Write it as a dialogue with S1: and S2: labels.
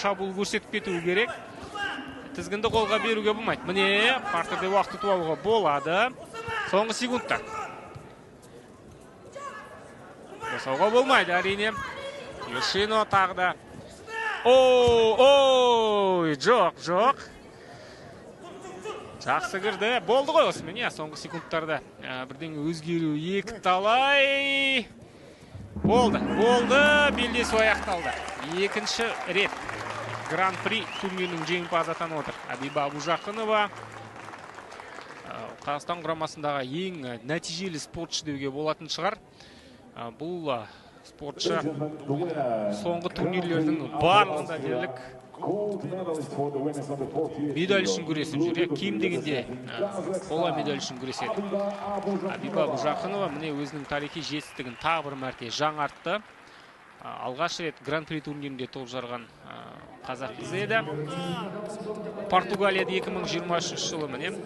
S1: шабуыл көрсетіп кетуі керек. Тізгінді қолға беруге болмайды. Міне, партерде уақыт ұтып алуға болады. Соңғы секундтар. Жасауға болмайды, әрине. Юшино тағда. Ой, жоқ. Жақсы кірді. Болды ғой осы міне, соңғы секундтарда. Бірден өзгеру екі талай. Болды. Белдесу аяқталды. Екінші рет Гран-при турнирінің жеңімпазы атанып отыр. Абиба Абужақынова. Қазақстан құрамасындағы ең нәтижелі спортшы деуге болатын шығар. Бұл спортшы соңғы турнирлердің барлығында дерлік медаль үшін күресіп жүр. Кем дегенде қола медаль үшін күреседі. Абиба Абужақынова міне өзінің тарихи жетістігін тағы бір мәрте жаңартты. Алғаш рет Гран-при турнирінде топ жарған қазақ қызы еді. Португалияда 2023 жылы міне